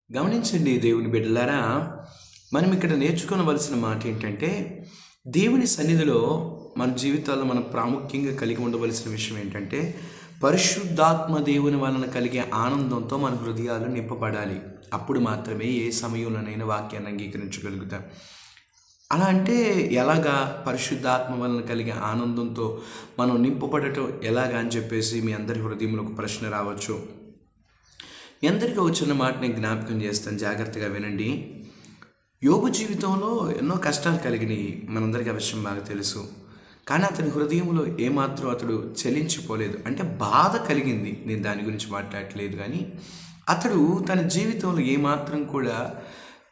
గమనించండి దేవుని బిడ్డలారా, మనం ఇక్కడ నేర్చుకోవలసిన మాట ఏంటంటే, దేవుని సన్నిధిలో మన జీవితాల్లో మనం ప్రాముఖ్యంగా కలిగి ఉండవలసిన విషయం ఏంటంటే, పరిశుద్ధాత్మ దేవుని వలన కలిగే ఆనందంతో మన హృదయాలు నింపబడాలి. అప్పుడు మాత్రమే ఏ సమయంలోనైనా వాక్యాన్ని అంగీకరించగలుగుతాం. అలా అంటే ఎలాగా? పరిశుద్ధాత్మ వలన కలిగే ఆనందంతో మనం నింపబడటం ఎలాగా అని చెప్పేసి మీ అందరి హృదయంలో ఒక ప్రశ్న రావచ్చు. మీ అందరికీ వచ్చిన మాట నేను జ్ఞాపకం చేస్తాను, జాగ్రత్తగా వినండి. యోబు జీవితంలో ఎన్నో కష్టాలు కలిగినాయి, మనందరికీ ఆ విషయం బాగా తెలుసు. కానీ అతని హృదయంలో ఏమాత్రం అతడు చలించిపోలేదు. అంటే బాధ కలిగింది, నేను దాని గురించి మాట్లాడట్లేదు. కానీ అతడు తన జీవితంలో ఏమాత్రం కూడా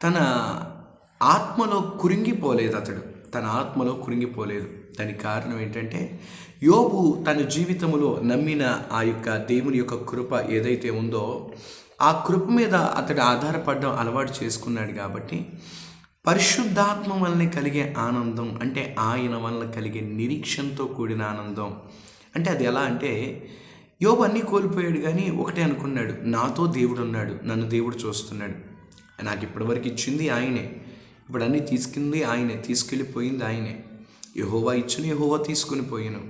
తన ఆత్మలో కురింగిపోలేదు. తన ఆత్మలో కురింగిపోలేదు. దానికి కారణం ఏంటంటే, యోబు తన జీవితంలో నమ్మిన ఆ యొక్క దేవుని యొక్క కృప ఏదైతే ఉందో ఆ కృప మీద అతడు ఆధారపడడం అలవాటు చేసుకున్నాడు. కాబట్టి పరిశుద్ధాత్మ వలన కలిగే ఆనందం అంటే ఆయన వలన కలిగే నిరీక్షణతో కూడిన ఆనందం. అంటే అది ఎలా అంటే, యోబు అన్నీ కోల్పోయాడు కానీ ఒకటే అనుకున్నాడు, నాతో దేవుడు ఉన్నాడు, నన్ను దేవుడు చూస్తున్నాడు. నాకు ఇప్పటివరకు ఇచ్చింది ఆయనే, ఇప్పుడు అన్నీ తీసుకుంది ఆయనే, తీసుకెళ్ళిపోయింది ఆయనే. యెహోవా ఇచ్చును, యెహోవా తీసుకుని పోయాను,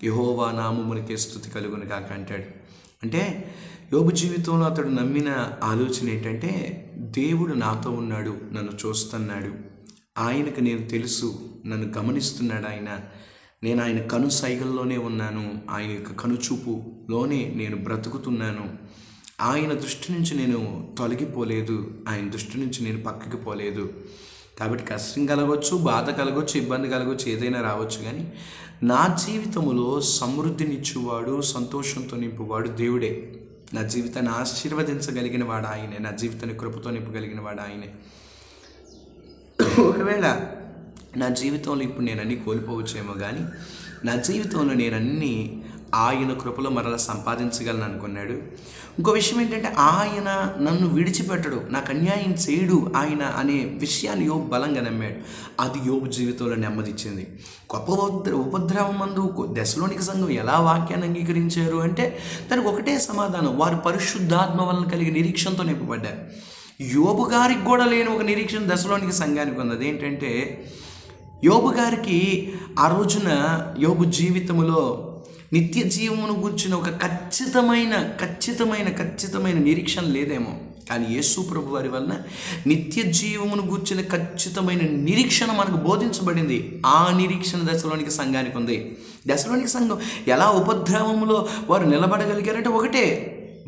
యెహోవా నామమునికే స్తుతి కలుగును కాక అంటాడు. అంటే యోబు జీవితంలో అతడు నమ్మిన ఆలోచన ఏంటంటే, దేవుడు నాతో ఉన్నాడు, నన్ను చూస్తున్నాడు, ఆయనకు నేను తెలుసు, నన్ను గమనిస్తున్నాడు నేను ఆయన కను సైగల్లోనే ఉన్నాను, ఆయన యొక్క కనుచూపులోనే నేను బ్రతుకుతున్నాను, ఆయన దృష్టి నుంచి నేను తొలగిపోలేదు, ఆయన దృష్టి నుంచి నేను పక్కకి పోలేదు. కాబట్టి కష్టం కలగవచ్చు, బాధ కలగవచ్చు, ఇబ్బంది కలగవచ్చు, ఏదైనా రావచ్చు, కానీ నా జీవితంలో సమృద్ధినిచ్చేవాడు, సంతోషంతో నింపువాడు దేవుడే. నా జీవితాన్ని ఆశీర్వదించగలిగిన వాడు ఆయనే, నా జీవితాన్ని కృపతో నింపగలిగిన వాడు ఆయనే. ఒకవేళ నా జీవితంలో ఇప్పుడు నేను అన్నీ కోల్పోవచ్చేమో, కానీ నా జీవితంలో నేనన్నీ ఆయన కృపలో మరలా సంపాదించగలను అనుకున్నాడు. ఇంకో విషయం ఏంటంటే, ఆయన నన్ను విడిచిపెట్టడు, నాకు అన్యాయం చేయడు ఆయన అనే విషయాన్ని యోబు బలంగా నమ్మాడు. అది యోబు జీవితంలో నెమ్మదిచ్చింది. గొప్ప ఉపద్రవం మందు దశలోనిక సంఘం ఎలా వాక్యాన్ని అంగీకరించారు అంటే, దానికి ఒకటే సమాధానం, వారు పరిశుద్ధాత్మ వలన కలిగి నిరీక్షణతో నింపబడ్డారు. యోబు గారికి కూడా లేని ఒక నిరీక్షణ దశలోనిక సంఘానికి ఉంది. అదేంటంటే, యోబు గారికి ఆ రోజున యోబు జీవితంలో నిత్య జీవమును గురించిన ఒక ఖచ్చితమైన నిరీక్షణ లేదేమో, కానీ యేసు ప్రభు వారి వలన నిత్య జీవమును గురించిన ఖచ్చితమైన నిరీక్షణ మనకు బోధించబడింది. ఆ నిరీక్షణ దశలోనిక సంఘానికి ఉంది. దశలోనిక సంఘం ఎలా ఉపద్రవములో వారు నిలబడగలిగారంటే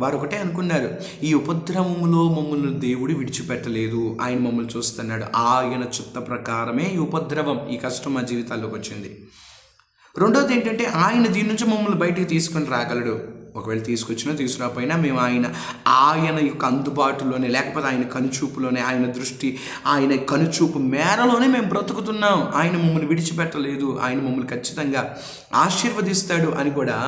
వారు ఒకటే అనుకున్నారు, ఈ ఉపద్రవములో మమ్మల్ని దేవుడు విడిచిపెట్టలేదు, ఆయన మమ్మల్ని చూస్తున్నాడు, ఆయన చిత్త ప్రకారమే ఈ ఉపద్రవం, ఈ కష్టం మా జీవితాల్లోకి వచ్చింది. రెండోది ఏంటంటే, ఆయన దీని నుంచి మమ్మల్ని బయటికి తీసుకొని రాగలడు. ఒకవేళ తీసుకొచ్చినా తీసుకురాపోయినా మేము ఆయన యొక్క అందుబాటులోనే, లేకపోతే ఆయన కనుచూపులోనే, ఆయన దృష్టి, ఆయన కనుచూపు మేరలోనే మేము బ్రతుకుతున్నాం, ఆయన మమ్మల్ని విడిచిపెట్టలేదు, ఆయన మమ్మల్ని ఖచ్చితంగా ఆశీర్వదిస్తాడు అని కూడా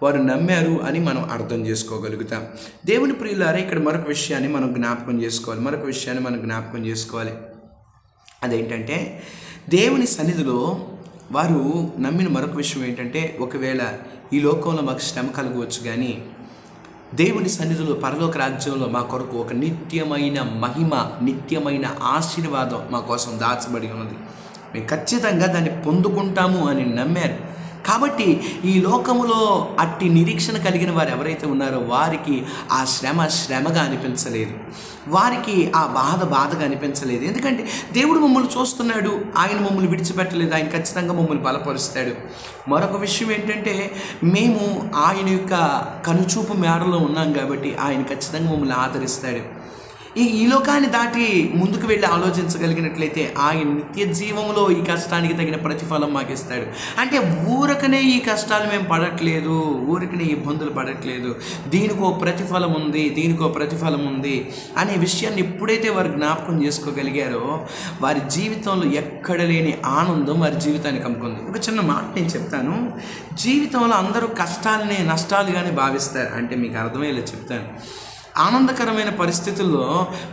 వారు నమ్మారు అని మనం అర్థం చేసుకోగలుగుతాం. దేవుని ప్రియులారా, ఇక్కడ మరొక విషయాన్ని మనం జ్ఞాపకం చేసుకోవాలి. అదేంటంటే, దేవుని సన్నిధిలో వారు నమ్మిన మరొక విషయం ఏంటంటే, ఒకవేళ ఈ లోకంలో మాకు శ్రమ కలగవచ్చు, కానీ దేవుని సన్నిధిలో పరలోక రాజ్యంలో మా కొరకు ఒక నిత్యమైన మహిమ, నిత్యమైన ఆశీర్వాదం మా కోసం దాచబడి ఉన్నది, మేము ఖచ్చితంగా దాన్ని పొందుకుంటాము అని నమ్మారు. కాబట్టి ఈ లోకములో అట్టి నిరీక్షణ కలిగిన వారు ఎవరైతే ఉన్నారో వారికి ఆ శ్రమగా అనిపించలేదు, వారికి ఆ బాధగా అనిపించలేదు. ఎందుకంటే దేవుడు మమ్మల్ని చూస్తున్నాడు, ఆయన మమ్మల్ని విడిచిపెట్టలేదు, ఆయన ఖచ్చితంగా మమ్మల్ని బలపరుస్తాడు. మరొక విషయం ఏంటంటే, మేము ఆయన యొక్క కనుచూపు మేడలో ఉన్నాం కాబట్టి ఆయన ఖచ్చితంగా మమ్మల్ని ఆదరిస్తాడు. ఈ లోకాన్ని దాటి ముందుకు వెళ్ళి ఆలోచించగలిగినట్లయితే ఆయన నిత్య జీవంలో ఈ కష్టానికి తగిన ప్రతిఫలం మాకు ఇస్తాడు. అంటే ఊరకనే ఈ కష్టాలు మేము పడట్లేదు, ఊరకనే ఇబ్బందులు పడట్లేదు, దీనికో ప్రతిఫలం ఉంది అనే విషయాన్ని ఎప్పుడైతే వారు జ్ఞాపకం చేసుకోగలిగారో వారి జీవితంలో ఎక్కడ లేని ఆనందం వారి జీవితానికి అమ్ముకుంది. ఒక చిన్న మాట నేను చెప్తాను. జీవితంలో అందరూ కష్టాలని నష్టాలుగానే భావిస్తారు. అంటే మీకు అర్థమయ్యేలా చెప్తాను. ఆనందకరమైన పరిస్థితుల్లో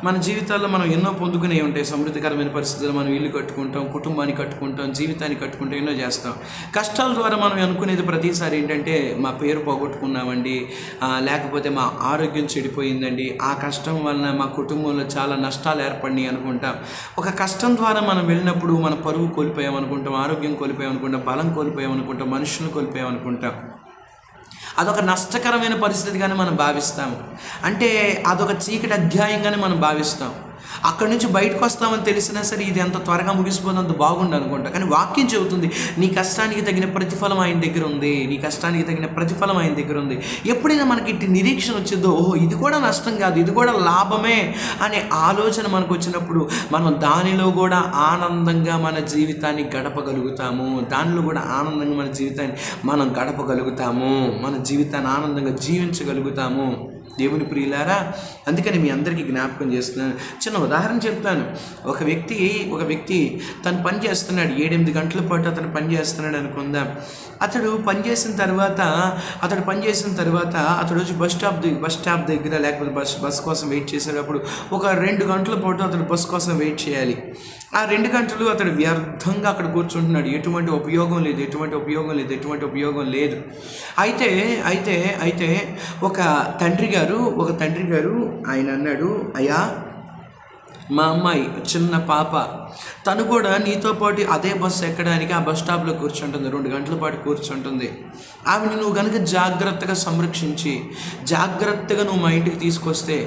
మన జీవితాల్లో మనం ఎన్నో పొందుకునే ఉంటాయి. సమృద్ధికరమైన పరిస్థితుల్లో మనం ఇల్లు కట్టుకుంటాం, కుటుంబాన్ని కట్టుకుంటాం, జీవితాన్ని కట్టుకుంటాం, ఎన్నో చేస్తాం. కష్టాల ద్వారా మనం అనుకునేది ప్రతిసారి ఏంటంటే మా పేరు పోగొట్టుకున్నామండి, లేకపోతే మా ఆరోగ్యం చెడిపోయిందండి, ఆ కష్టం వలన మా కుటుంబంలో చాలా నష్టాలు ఏర్పడినాయి అనుకుంటాం. ఒక కష్టం ద్వారా మనం వెళ్ళినప్పుడు మన పరువు కోల్పోయామనుకుంటాం, ఆరోగ్యం కోల్పోయామనుకుంటాం, బలం కోల్పోయామనుకుంటాం, మనుషులను కోల్పోయామనుకుంటాం. అదొక నష్టకరమైన పరిస్థితిగానే మనం భావిస్తాము. అంటే అదొక చీకటి అధ్యాయంగానే మనం భావిస్తాం. అక్కడి నుంచి బయటకు వస్తామని తెలిసినా సరే ఇది ఎంత త్వరగా ముగిసిపోతుంది, బాగుండు అనుకుంటా. కానీ వాక్యం చెబుతుంది నీ కష్టానికి తగిన ప్రతిఫలం ఆయన దగ్గర ఉంది, నీ కష్టానికి తగిన ప్రతిఫలం ఆయన దగ్గర ఉంది. ఎప్పుడైనా మనకి ఇటు నిరీక్షణ వచ్చిందో, ఓహో ఇది కూడా నష్టం కాదు, ఇది కూడా లాభమే అనే ఆలోచన మనకు వచ్చినప్పుడు మనం దానిలో కూడా ఆనందంగా మన జీవితాన్ని గడపగలుగుతాము. దానిలో కూడా ఆనందంగా మన జీవితాన్ని మనం గడపగలుగుతాము, మన జీవితాన్ని ఆనందంగా జీవించగలుగుతాము. దేవుని ప్రియులారా, అందుకని మీ అందరికీ జ్ఞాపకం చేస్తున్నాను. చిన్న ఉదాహరణ చెప్తాను. ఒక వ్యక్తి తను పని చేస్తున్నాడు, 7-8 గంటల పాటు అతను పని చేస్తున్నాడు అనుకుందాం. అతడు పనిచేసిన తర్వాత అతడు వచ్చి బస్ స్టాప్ దగ్గర లేకపోతే బస్ కోసం వెయిట్ చేసేటప్పుడు ఒక 2 గంటల పాటు అతడు బస్ కోసం వెయిట్ చేయాలి. ఆ 2 గంటలు అతడు వ్యర్థంగా అక్కడ కూర్చుంటున్నాడు. ఎటువంటి ఉపయోగం లేదు. అయితే ఒక తండ్రి గారు ఆయన అన్నాడు, అయ్యా మా అమ్మాయి చిన్న పాప తను కూడా నీతో పాటు అదే బస్సు ఎక్కడానికి ఆ బస్ స్టాప్లో కూర్చుంటుంది, 2 గంటల పాటు కూర్చుంటుంది. ఆమెను నువ్వు కనుక జాగ్రత్తగా సంరక్షించి జాగ్రత్తగా నువ్వు మా ఇంటికి తీసుకొస్తే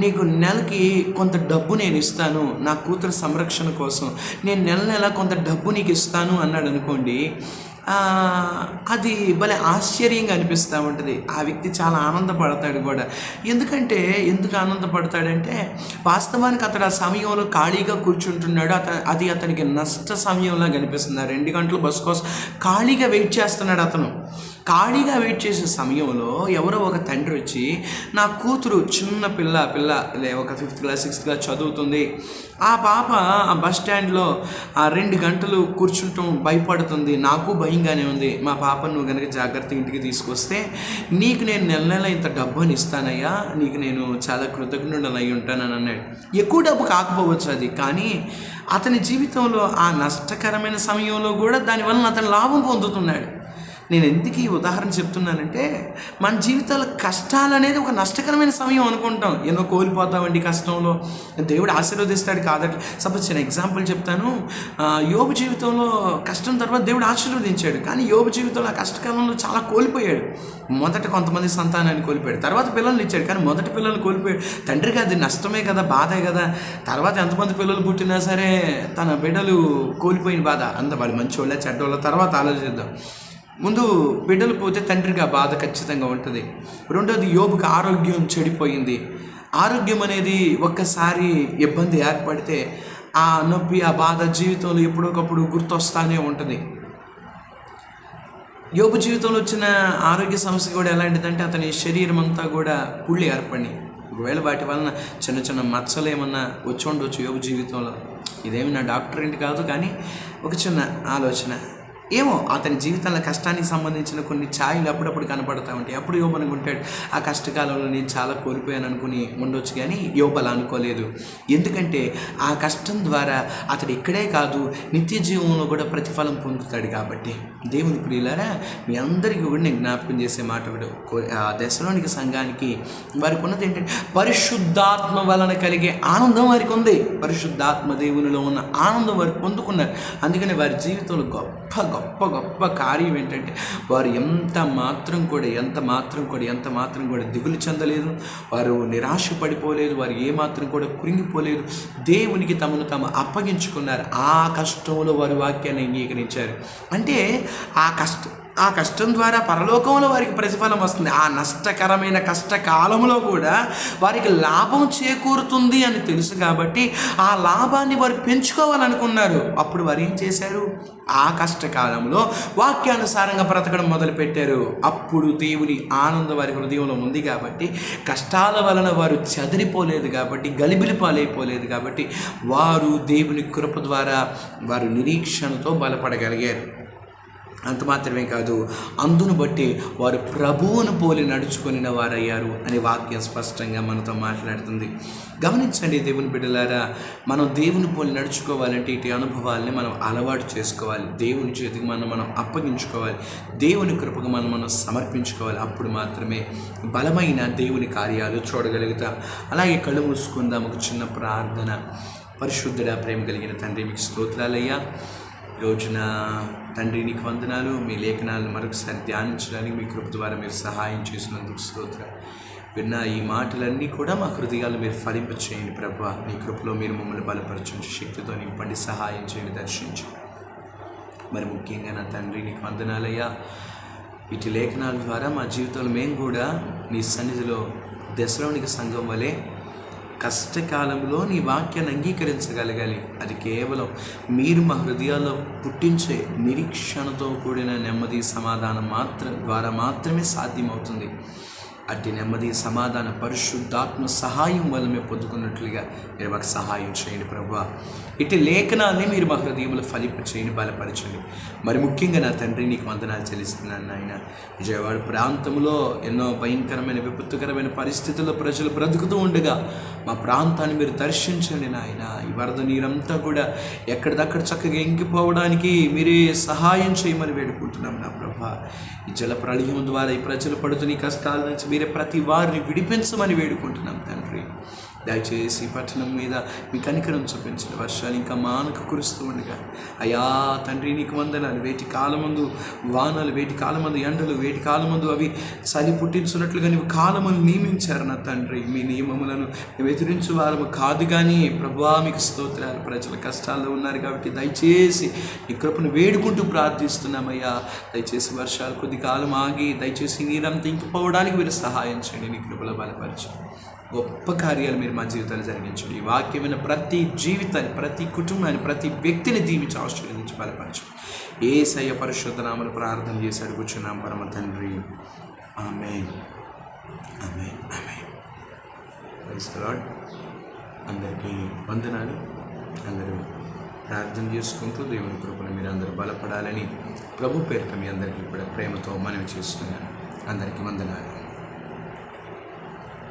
నీకు నెలకి కొంత డబ్బు నేను ఇస్తాను, నా కూతురు సంరక్షణ కోసం నేను నెల కొంత డబ్బు నీకు ఇస్తాను అన్నాడు అనుకోండి. అది భలే ఆశ్చర్యంగా అనిపిస్తూ ఉంటుంది. ఆ వ్యక్తి చాలా ఆనందపడతాడు కూడా. ఎందుకు ఆనందపడతాడంటే వాస్తవానికి అతడు ఆ సమయంలో ఖాళీగా కూర్చుంటున్నాడు. అది అతనికి నష్ట సమయంలో కనిపిస్తుంది. 2 గంటలు బస్సు కోసం ఖాళీగా వెయిట్ చేస్తున్నాడు. అతను ఖాళీగా వెయిట్ చేసే సమయంలో ఎవరో ఒక తండ్రి వచ్చి, నా కూతురు చిన్న పిల్ల ఒక 5th క్లాస్ 6th క్లాస్ చదువుతుంది, ఆ పాప ఆ బస్ స్టాండ్లో ఆ 2 గంటలు కూర్చుంటాం భయపడుతుంది, నాకు భయంగానే ఉంది, మా పాపను నువ్వు కనుక జాగ్రత్తగా ఇంటికి తీసుకొస్తే నీకు నేను నెల ఇంత డబ్బుని ఇస్తానయ్యా, నీకు నేను చాలా కృతజ్ఞుడని అయి ఉంటానని అన్నాడు. ఎక్కువ డబ్బు కాకపోవచ్చు అది, కానీ అతని జీవితంలో ఆ నష్టకరమైన సమయంలో కూడా దానివల్ల అతను లాభం పొందుతున్నాడు. నేను ఎందుకు ఈ ఉదాహరణ చెప్తున్నానంటే మన జీవితాల్లో కష్టాలు అనేది ఒక నష్టకరమైన సమయం అనుకుంటాం. ఎన్నో కోల్పోతామండి కష్టంలో, దేవుడు ఆశీర్వదిస్తాడు కాదట్లా. సపోజ్ నేను ఎగ్జాంపుల్ చెప్తాను. యోబు జీవితంలో కష్టం తర్వాత దేవుడు ఆశీర్వదించాడు, కానీ యోబు జీవితంలో ఆ కష్టకాలంలో చాలా కోల్పోయాడు. మొదట కొంతమంది సంతానాన్ని కోల్పోయాడు, తర్వాత పిల్లల్ని ఇచ్చాడు, కానీ మొదటి పిల్లల్ని కోల్పోయాడు. తండ్రికి అది నష్టమే కదా, బాధే కదా. తర్వాత ఎంతమంది పిల్లలు పుట్టినా సరే తన బిడ్డలు కోల్పోయిన బాధ అంత వాళ్ళు మంచివాళ్ళ చెడ్డవాళ్ళ తర్వాత ఆలోచిద్దాం. ముందు బిడ్డలు పోతే తండ్రికి ఆ బాధ ఖచ్చితంగా ఉంటుంది. రెండోది, యోబుకి ఆరోగ్యం చెడిపోయింది. ఆరోగ్యం అనేది ఒక్కసారి ఇబ్బంది ఏర్పడితే ఆ నొప్పి ఆ బాధ జీవితంలో ఎప్పుడొకప్పుడు గుర్తొస్తానే ఉంటుంది. యోబు జీవితంలో వచ్చిన ఆరోగ్య సమస్య కూడా ఎలాంటిదంటే అతని శరీరం అంతా కూడా పుళ్ళు ఏర్పడినాయి. ఒకవేళ వాటి వలన చిన్న చిన్న మచ్చలు ఏమన్నా వచ్చి ఉండవచ్చు యోబు జీవితంలో. ఇదేమి నా డాక్టర్ ఏంటి కాదు, కానీ ఒక చిన్న ఆలోచన. ఏమో అతని జీవితంలో కష్టానికి సంబంధించిన కొన్ని ఛాయలు అప్పుడప్పుడు కనపడతా ఉంటాయి. అప్పుడు యోబు అనుకుంటాడు, ఆ కష్టకాలంలో నేను చాలా కోల్పోయాను అనుకుని ఉండొచ్చు, కానీ యోబు అలా అనుకోలేదు. ఎందుకంటే ఆ కష్టం ద్వారా అతడు ఇక్కడే కాదు నిత్య జీవంలో కూడా ప్రతిఫలం పొందుతాడు. కాబట్టి దేవుని ప్రియులారా, మీ అందరికీ కూడా నేను జ్ఞాపకం చేసే మాట ఒకటి, దశలోనిక సంఘానికి వారికి ఉన్నది ఏంటంటే పరిశుద్ధాత్మ వలన కలిగే ఆనందం వారికి ఉంది. పరిశుద్ధాత్మ దేవునిలో ఉన్న ఆనందం వారు పొందుకున్నారు. అందుకని వారి జీవితంలో గొప్ప కార్యం ఏంటంటే వారు ఎంత మాత్రం కూడా దిగులు చెందలేదు, వారు నిరాశ పడిపోలేదు, వారు ఏమాత్రం కూడా కురింగిపోలేదు. దేవునికి తమను తాము అప్పగించుకున్నారు. ఆ కష్టంలో వారు వాక్యాన్ని అంగీకరించారు. అంటే ఆ కష్టం ద్వారా పరలోకంలో వారికి ప్రతిఫలం వస్తుంది. ఆ నష్టకరమైన కష్టకాలంలో కూడా వారికి లాభం చేకూరుతుంది అని తెలుసు కాబట్టి ఆ లాభాన్ని వారు పెంచుకోవాలనుకున్నారు. అప్పుడు వారు ఏం చేశారు? ఆ కష్టకాలంలో వాక్యానుసారంగా బ్రతకడం మొదలుపెట్టారు. అప్పుడు దేవుని ఆనందం వారి హృదయంలో ఉంది కాబట్టి, కష్టాల వలన వారు చెదిరిపోలేదు కాబట్టి, గలిబిలి పాలైపోలేదు కాబట్టి, వారు దేవుని కృప ద్వారా వారు నిరీక్షణతో బలపడగలిగారు. అంత మాత్రమే కాదు, అందును బట్టి వారు ప్రభువును పోలి నడుచుకొనిన వారయ్యారు అనే వాక్యం స్పష్టంగా మనతో మాట్లాడుతుంది. గమనించండి దేవుని బిడ్డలారా, మనం దేవుని పోలి నడుచుకోవాలంటే ఇటు అనుభవాలని మనం అలవాటు చేసుకోవాలి. దేవుని చేతికి మనం అప్పగించుకోవాలి. దేవుని కృపకు మనం సమర్పించుకోవాలి. అప్పుడు మాత్రమే బలమైన దేవుని కార్యాలు చూడగలుగుతాం. అలాగే కళ్ళు మూసుకుందాం. ఒక చిన్న ప్రార్థన. పరిశుద్ధుడా, ప్రేమ కలిగిన తండ్రి, మీకు స్తోత్రాలయ్యా. రోజున తండ్రి నీకు వందనాలు. మీ లేఖనాలను మరొకసారి ధ్యానించడానికి మీ కృప ద్వారా మీరు సహాయం చేసినందుకు స్తోత్రాలు. విన్న ఈ మాటలన్నీ కూడా మా హృదయాలు మీరు ఫలింపచేయండి ప్రభువా. నీ కృపలో మీరు మమ్మల్ని బలపరచండి, శక్తితో నింపండి, సహాయం చేయండి, దర్శించండి. మరి ముఖ్యంగా నా తండ్రి నీకు వందనాలయ్యా. ఇటు లేఖనాల ద్వారా మా జీవితంలో మేము కూడా నీ సన్నిధిలో దశలోనిక సంఘం వలె కష్టకాలంలో నీ వాక్యాన్ని అంగీకరించగలగాలి. అది కేవలం మీరు మా హృదయాల్లో పుట్టించే నిరీక్షణతో కూడిన నెమ్మది సమాధానం ద్వారా మాత్రమే సాధ్యమవుతుంది. అట్టి నెమ్మది సమాధాన పరిశుద్ధాత్మ సహాయం వల్ల మేము పొందుకున్నట్లుగా మీరు మాకు సహాయం చేయండి ప్రభువా. ఇటు లేఖనాన్ని మీరు మా హృదయంలో ఫలింప చేయండి, బలపరచండి. మరి ముఖ్యంగా నా తండ్రి నీకు వందనాలు చెల్లిస్తున్నాను నాయన. విజయవాడ ప్రాంతంలో ఎన్నో భయంకరమైన విపత్తుకరమైన పరిస్థితుల్లో ప్రజలు బ్రతుకుతూ ఉండగా మా ప్రాంతాన్ని మీరు దర్శించండి నాయన. ఈ వరద నీరంతా కూడా ఎక్కడిదక్కడ చక్కగా ఇంకిపోవడానికి మీరే సహాయం చేయమని వేడుకుంటున్నాం నా ప్రభా. ఈ జల ప్రళయం ద్వారా ఈ ప్రజలు పడుతున్న ఈ కష్టాల నుంచి మీరే ప్రతి వారిని విడిపించమని వేడుకుంటున్నాం తండ్రి. దయచేసి పట్టణం మీద మీ కనికరం చూపించిన వర్షాలు ఇంకా మానక కురుస్తూ ఉండగా అయా తండ్రి నీకు వందనాలు. వేటి కాలమందు వానలు, వేటి కాలమందు ఎండలు, వేటి కాలమందు అవి చలి పుట్టించున్నట్లుగా నీవు కాలమును నియమించారు నా తండ్రి. మీ నియమములను మేము ఎదిరించు వారము కాదు కానీ ప్రభువా మీకు స్తోత్రాలు. ప్రజల కష్టాల్లో ఉన్నారు కాబట్టి దయచేసి నీ కృపను వేడుకుంటూ ప్రార్థిస్తున్నామయ్యా. దయచేసి వర్షాలు కొద్ది కాలం ఆగి దయచేసి నీరంతా ఇంకిపోవడానికి మీరు సహాయం చేయండి. నీ కృపలో బలపరచు. గొప్ప కార్యాలు మీరు మా జీవితాలు జరిగించండి. ఈ వాక్యమైన ప్రతి జీవితాన్ని, ప్రతి కుటుంబాన్ని, ప్రతి వ్యక్తిని దీవించి ఆశీర్వదించి బలపరచండి. యేసయ్య పరిశుద్ధ నామమున ప్రార్థన చేసి అడుగుచున్నాం పరమ తండ్రి. Amen, amen, amen. Praise the Lord. అందరికీ వందనాలు. అందరూ ప్రార్థన చేసుకుంటూ దేవుని కృపను మీరు అందరూ బలపడాలని ప్రభు పేరుతో మీ అందరికీ కూడా ప్రేమతో మనవి చేస్తున్నాను. అందరికీ వందనాలు.